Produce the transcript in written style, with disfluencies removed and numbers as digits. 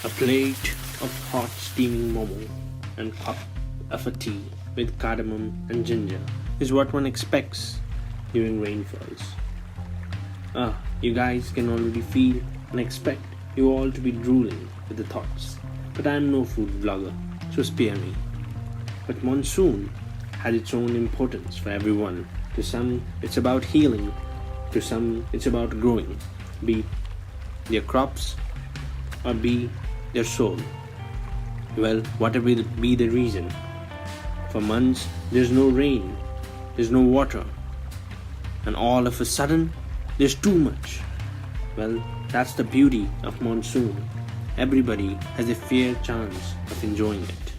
A plate of hot steaming momo and cup of a tea with cardamom and ginger is what one expects during rainfalls. You guys can already feel and expect you all to be drooling with the thoughts. But I am no food vlogger, so spare me. But monsoon has its own importance for everyone. To some, it's about healing. To some, it's about growing, be their crops or be their soul. Well, whatever be the reason, for months there's no rain, there's no water, and all of a sudden there's too much. Well, that's the beauty of monsoon. Everybody has a fair chance of enjoying it.